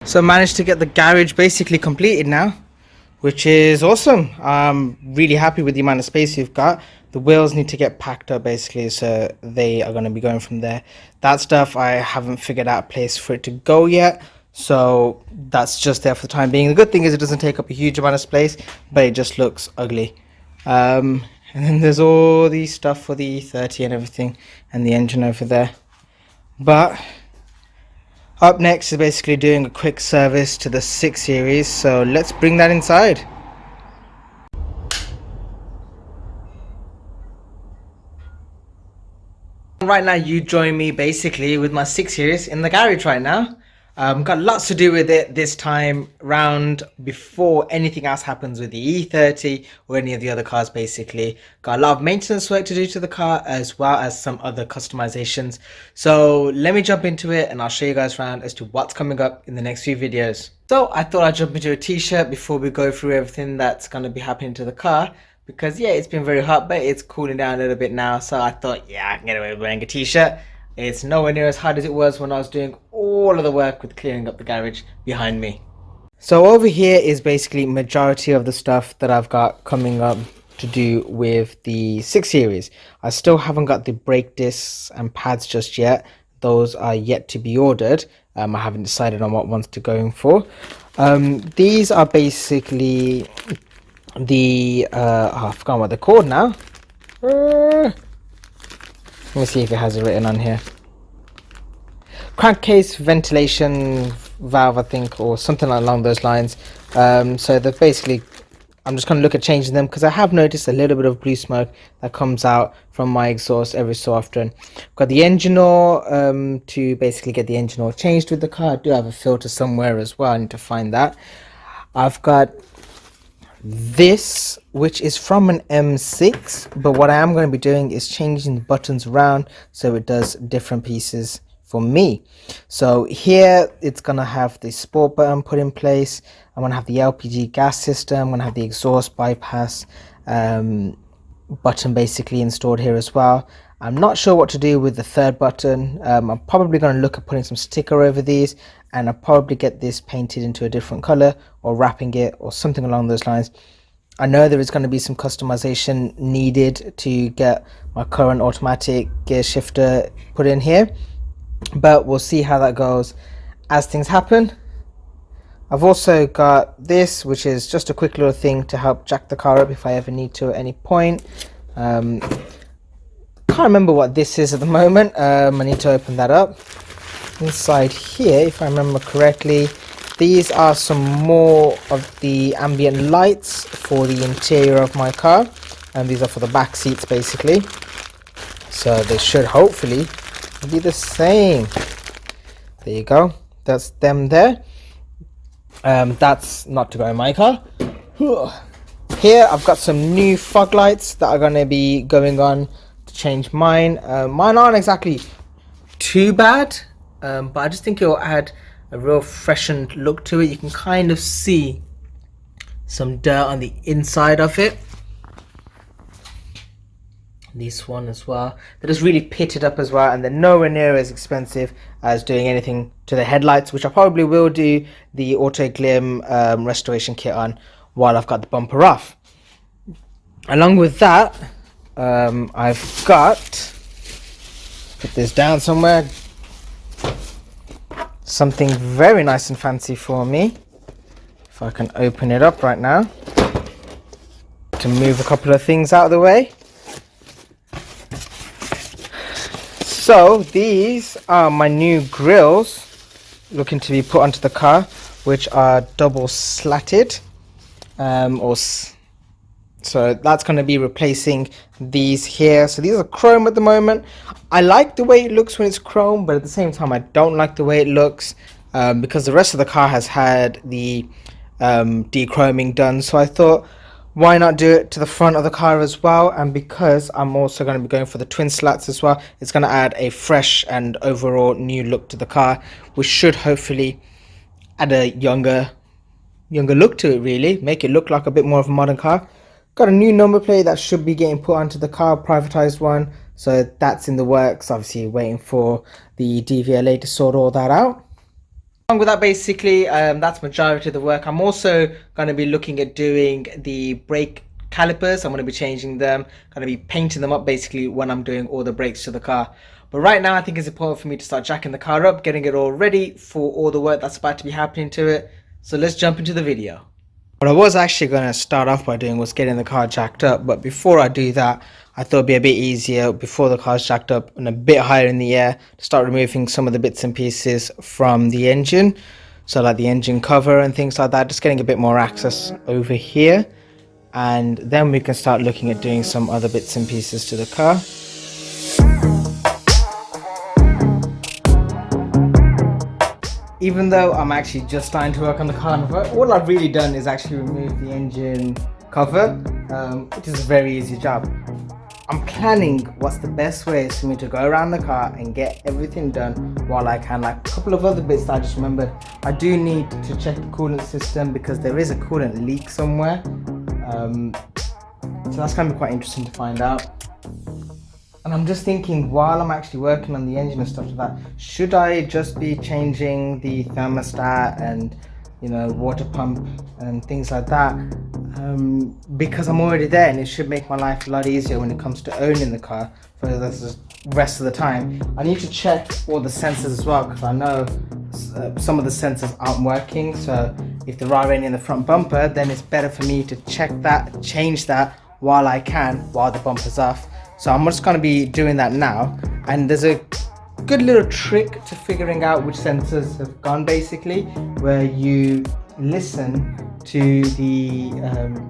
So I managed to get the garage basically completed now, which is awesome. I'm really happy with the amount of space you've got. The wheels need to get packed up basically, so they are going to be going from there. That stuff, I haven't figured out a place for it to go yet, so that's just there for the time being. The good thing is it doesn't take up a huge amount of space, but it just looks ugly. And then there's all the stuff for the E30 and everything, and the engine over there. But up next is basically doing a quick service to the 6 Series, so let's bring that inside. Right now you join me basically with my 6 Series in the garage right now. Got lots to do with it this time round before anything else happens with the E30 or any of the other cars basically. Got a lot of maintenance work to do to the car as well as some other customizations. So let me jump into it and I'll show you guys around as to what's coming up in the next few videos. So I thought I'd jump into a t-shirt before we go through everything that's going to be happening to the car. Because yeah, it's been very hot, but it's cooling down a little bit now. So I thought, yeah, I can get away with wearing a t-shirt. It's nowhere near as hot as it was when I was doing all of the work with clearing up the garage behind me. So over here is basically majority of the stuff that I've got coming up to do with the 6 Series. I still haven't got the brake discs and pads just yet. Those are yet to be ordered. I haven't decided on what ones to go for. These are basically the I forgot what they're called now. Let me see if it has it written on here. Crankcase ventilation valve, I think, or something along those lines. So they're basically, I'm just going to look at changing them because I have noticed a little bit of blue smoke that comes out from my exhaust every so often. Got the engine oil to basically get the engine oil changed with the car. I do have a filter somewhere as well. I need to find that. I've got this, which is from an M6, but what I am going to be doing is changing the buttons around so it does different pieces for me. So here it's going to have the sport button put in place. I'm going to have the LPG gas system. I'm going to have the exhaust bypass button basically installed here as well. I'm not sure what to do with the third button. I'm probably going to look at putting some sticker over these, and I'll probably get this painted into a different color or wrapping it or something along those lines. I know there is going to be some customization needed to get my current automatic gear shifter put in here, but we'll see how that goes as things happen. I've also got this, which is just a quick little thing to help jack the car up if I ever need to at any point. Can't remember what this is at the moment. I need to open that up. Inside here, if I remember correctly, these are some more of the ambient lights for the interior of my car, and these are for the back seats basically, so they should hopefully be the same. There you go, that's them there. That's not to go in my car. Here I've got some new fog lights that are going to be going on to change mine. Mine aren't exactly too bad, but I just think it'll add a real freshened look to it. You can kind of see some dirt on the inside of it. This one as well. They're just really pitted up as well, and they're nowhere near as expensive as doing anything to the headlights, which I probably will do the auto glim restoration kit on while I've got the bumper off. Along with that, I've got, put this down somewhere, something very nice and fancy for me. If I can open it up right now to move a couple of things out of the way. So these are my new grills looking to be put onto the car, which are double slatted, so that's going to be replacing these here. So these are chrome at the moment. I like the way it looks when it's chrome, but at the same time I don't like the way it looks because the rest of the car has had the de-chroming done. So I thought, why not do it to the front of the car as well? And because I'm also going to be going for the twin slats as well, it's going to add a fresh and overall new look to the car, which should hopefully add a younger look to it, really make it look like a bit more of a modern car. Got a new number plate that should be getting put onto the car, privatized one, so that's in the works. Obviously waiting for the DVLA to sort all that out. Along with that, basically, that's majority of the work. I'm also going to be looking at doing the brake calipers. I'm going to be changing them, going to be painting them up basically when I'm doing all the brakes to the car. But right now I think it's important for me to start jacking the car up, getting it all ready for all the work that's about to be happening to it. So let's jump into the video. What I was actually going to start off by doing was getting the car jacked up, but before I do that, I thought it'd be a bit easier before the car's jacked up and a bit higher in the air to start removing some of the bits and pieces from the engine. So like the engine cover and things like that, just getting a bit more access over here. And then we can start looking at doing some other bits and pieces to the car. Even though I'm actually just starting to work on the car, all I've really done is actually remove the engine cover, which is a very easy job. I'm planning what's the best ways for me to go around the car and get everything done while I can. Like a couple of other bits that I just remembered. I do need to check the coolant system because there is a coolant leak somewhere. So that's going to be quite interesting to find out. And I'm just thinking, while I'm actually working on the engine and stuff like that, should I just be changing the thermostat and, you know, water pump and things like that? Because I'm already there and it should make my life a lot easier when it comes to owning the car for the rest of the time. I need to check all the sensors as well, because I know some of the sensors aren't working. So if there are any in the front bumper, then it's better for me to check that, change that while I can, while the bumper's off. So I'm just going to be doing that now, and there's a good little trick to figuring out which sensors have gone basically, where you listen to the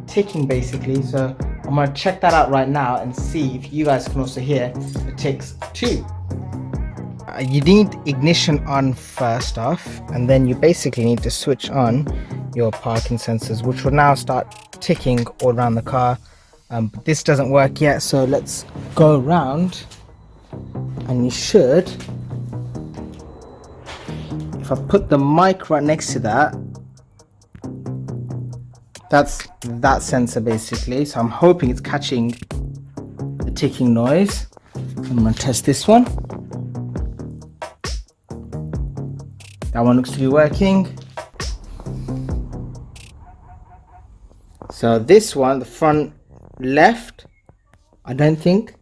ticking basically. So I'm going to check that out right now and see if you guys can also hear the ticks too. You need ignition on first off, and then you basically need to switch on your parking sensors, which will now start ticking all around the car. But this doesn't work yet, so let's go around, and you should, if I put the mic right next to that, that's that sensor basically. So I'm hoping it's catching the ticking noise. I'm going to test this one. That one looks to be working. So this one, the front left, I don't think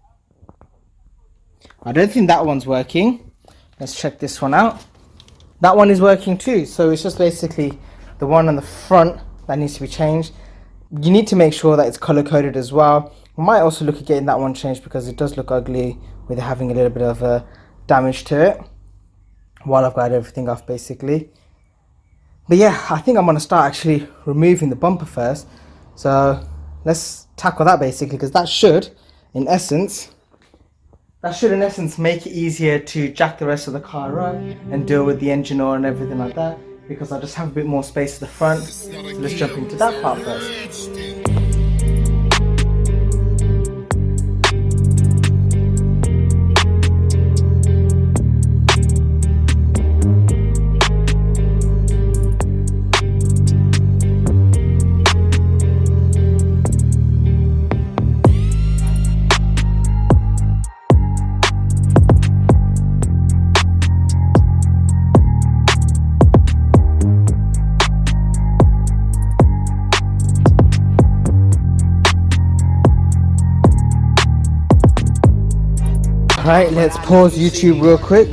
that one's working. Let's check this one out. That one is working too. So it's just basically the one on the front that needs to be changed. You need to make sure that it's color coded as well. We might also look at getting that one changed because it does look ugly with having a little bit of damage to it while I've got everything off basically. But yeah, I think I'm going to start actually removing the bumper first. So let's tackle that basically, because that should in essence make it easier to jack the rest of the car up and deal with the engine oil and everything like that, because I just have a bit more space at the front. So let's jump into that part first. Right, let's pause YouTube real quick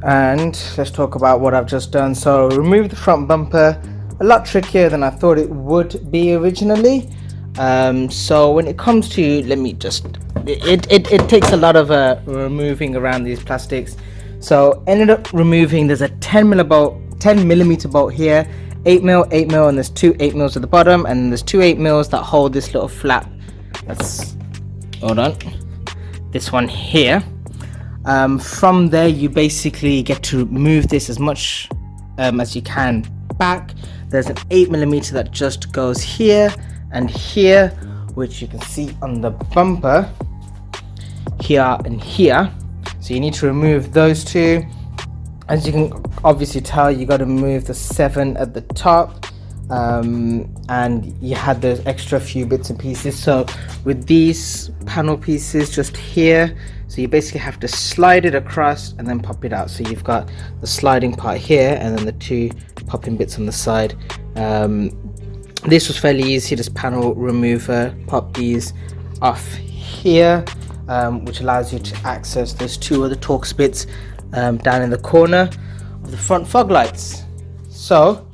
and let's talk about what I've just done. So remove the front bumper, a lot trickier than I thought it would be originally. So when it comes to, let me just, it takes a lot of removing around these plastics. So ended up removing, there's a 10 millimeter bolt here, 8mm, and there's two 8mm at the bottom, and there's two 8mm that hold this little flap. That's, hold on, this one here. From there you basically get to move this as much as you can back. There's an 8mm that just goes here and here, which you can see on the bumper here and here. So you need to remove those two. As you can obviously tell, you got to move the 7 at the top. and you had those extra few bits and pieces. So with these panel pieces just here, so you basically have to slide it across and then pop it out. So you've got the sliding part here and then the two popping bits on the side. This was fairly easy, just panel remover, pop these off here, which allows you to access those two other Torx bits down in the corner of the front fog lights. So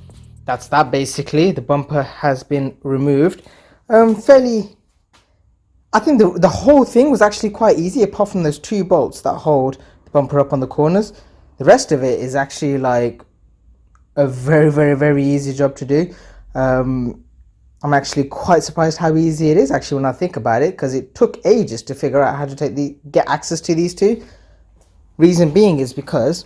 that's that basically. The bumper has been removed. I think the whole thing was actually quite easy, apart from those two bolts that hold the bumper up on the corners. The rest of it is actually like a very easy job to do. I'm actually quite surprised how easy it is actually when I think about it, because it took ages to figure out how to get access to these two. Reason being is because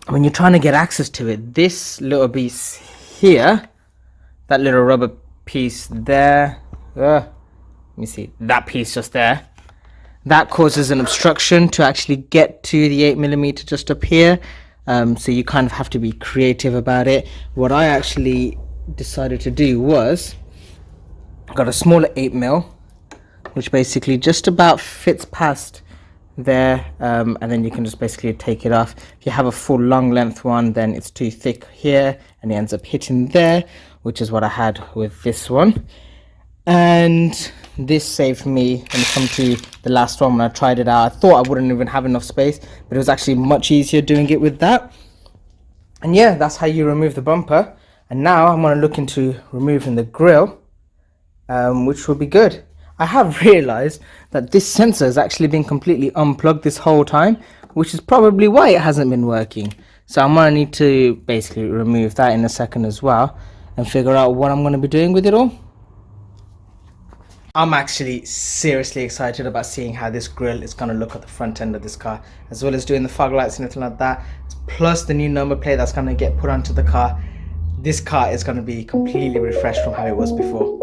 when you're trying to get access to it, this little piece here, that little rubber piece there, let me see, that piece just there, that causes an obstruction to actually get to the 8mm just up here. So you kind of have to be creative about it. What I actually decided to do was I got a smaller 8mm, which basically just about fits past there, and then you can just basically take it off. If you have a full long length one, then it's too thick here and it ends up hitting there, which is what I had with this one. And this saved me when it comes to the last one. When I tried it out, I thought I wouldn't even have enough space, but it was actually much easier doing it with that. And yeah, that's how you remove the bumper. And now I'm going to look into removing the grille, which will be good. I have realized that this sensor has actually been completely unplugged this whole time, which is probably why it hasn't been working. So I'm going to need to basically remove that in a second as well and figure out what I'm going to be doing with it all. I'm actually seriously excited about seeing how this grille is going to look at the front end of this car, as well as doing the fog lights and everything like that, plus the new number plate that's going to get put onto the car. This car is going to be completely refreshed from how it was before.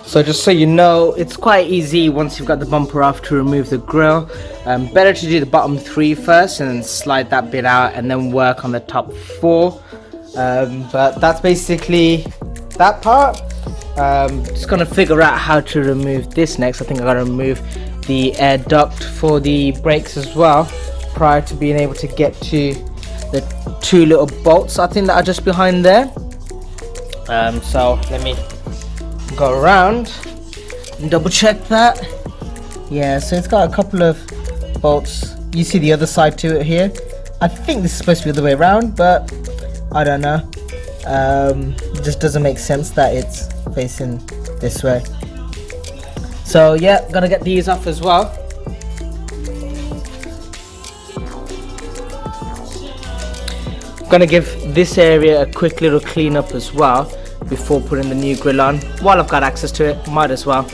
So just so you know, it's quite easy once you've got the bumper off to remove the grille. Better to do the bottom 3 first and then slide that bit out and then work on the top 4. But that's basically that part. Just gonna figure out how to remove this next. I think I gotta remove the air duct for the brakes as well, prior to being able to get to the 2 little bolts I think that are just behind there. So let me go around and double check that. Yeah, so it's got a couple of bolts. You see the other side to it here. I think this is supposed to be the other way around, but I don't know. It just doesn't make sense that it's facing this way. So yeah, gotta get these off as well. Gonna give this area a quick little clean up as well before putting the new grille on. While I've got access to it, might as well.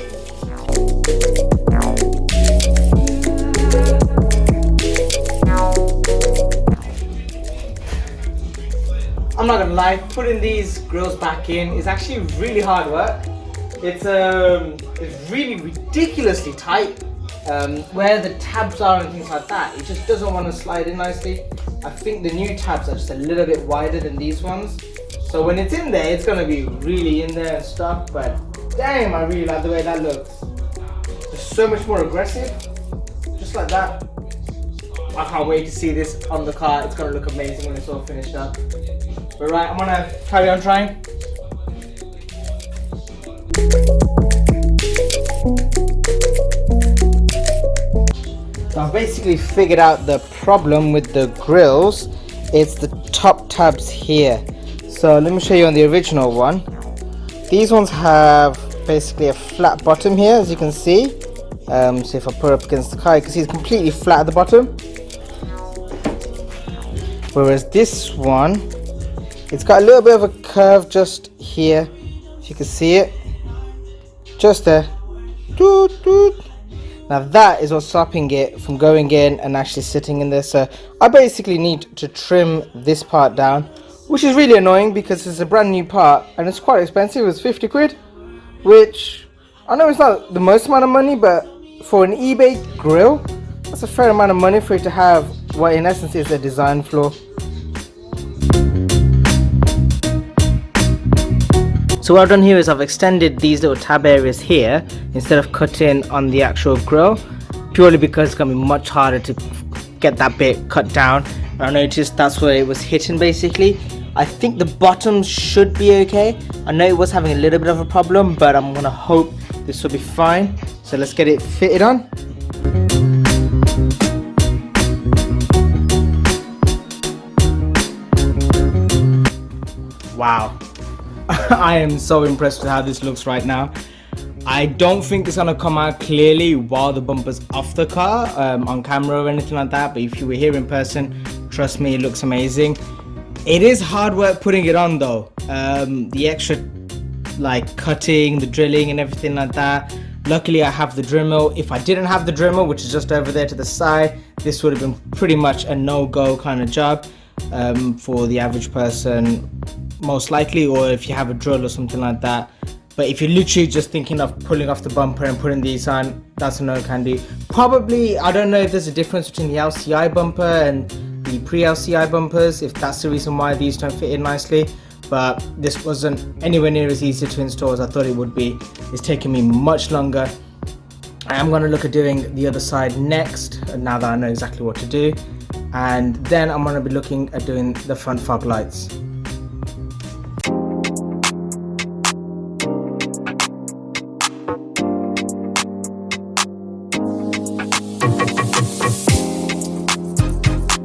I'm not gonna lie, putting these grills back in is actually really hard work. It's really ridiculously tight. Where the tabs are and things like that, it just doesn't want to slide in nicely. I think the new tabs are just a little bit wider than these ones. So when it's in there, it's going to be really in there and stuff, but damn, I really like the way that looks. It's so much more aggressive, just like that. I can't wait to see this on the car. It's going to look amazing when it's all finished up. But right, I'm going to carry on trying. So I've basically figured out the problem with the grills. It's the top tabs here. So let me show you on the original one. These ones have basically a flat bottom here, as you can see. So if I put it up against the car, you can see it's completely flat at the bottom. Whereas this one, it's got a little bit of a curve just here, if you can see it. Just there. Doot, doot. Now that is what's stopping it from going in and actually sitting in there. So I basically need to trim this part down, which is really annoying because it's a brand new part and it's quite expensive. It's 50 quid, which I know it's not the most amount of money, but for an eBay grill, that's a fair amount of money for it to have what in essence is a design flaw. So what I've done here is I've extended these little tab areas here instead of cutting on the actual grille, purely because it's going to be much harder to get that bit cut down. And I noticed that's where it was hitting basically. I think the bottom should be okay. I know it was having a little bit of a problem, but I'm going to hope this will be fine. So let's get it fitted on. Wow. I am so impressed with how this looks right now. I don't think it's gonna come out clearly while the bumper's off the car on camera or anything like that, but if you were here in person, trust me, it looks amazing. It is hard work putting it on though. The extra like cutting, the drilling and everything like that. Luckily I have the Dremel. If I didn't have the Dremel, which is just over there to the side, this would have been pretty much a no-go kind of job for the average person, most likely, or if you have a drill or something like that. But if you're literally just thinking of pulling off the bumper and putting these on, that's a no can do. Probably, I don't know if there's a difference between the LCI bumper and the pre-LCI bumpers, if that's the reason why these don't fit in nicely. But this wasn't anywhere near as easy to install as I thought it would be. It's taking me much longer. I am going to look at doing the other side next, now that I know exactly what to do. And then I'm going to be looking at doing the front fog lights.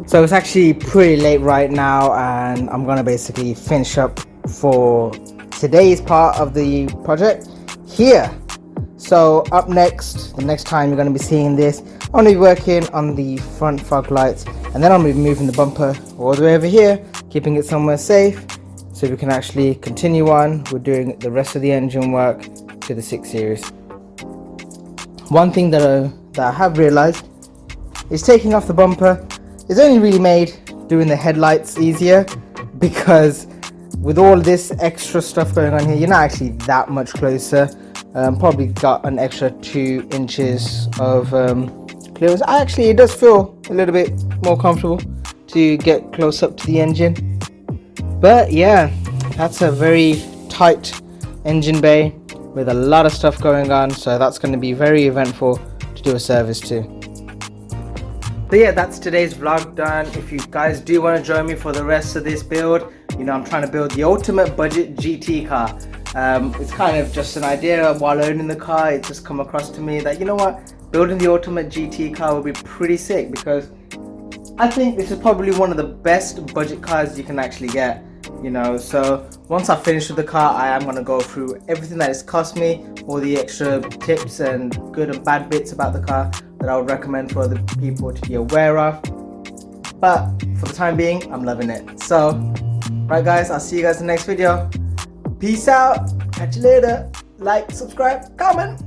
So it's actually pretty late right now, and I'm gonna basically finish up for today's part of the project here. So up next, the next time you're gonna be seeing this, I'm gonna be working on the front fog lights, and then I'm gonna be moving the bumper all the way over here, keeping it somewhere safe, so we can actually continue on with doing the rest of the engine work to the 6 Series. One thing that I have realized is taking off the bumper it's only really made doing the headlights easier, because with all this extra stuff going on here, you're not actually that much closer. Probably got an extra 2 inches of clearance. Actually, it does feel a little bit more comfortable to get close up to the engine. But yeah, that's a very tight engine bay with a lot of stuff going on, so that's going to be very eventful to do a service to. So yeah, that's today's vlog done. If you guys do want to join me for the rest of this build, you know, I'm trying to build the ultimate budget GT car. It's kind of just an idea while owning the car. It just come across to me that, you know what, building the ultimate GT car would be pretty sick, because I think this is probably one of the best budget cars you can actually get, you know. So once I finish with the car, I am going to go through everything that it's cost me, all the extra tips and good and bad bits about the car that I would recommend for other people to be aware of. But for the time being, I'm loving it. So, right guys, I'll see you guys in the next video. Peace out. Catch you later. Like, subscribe, comment.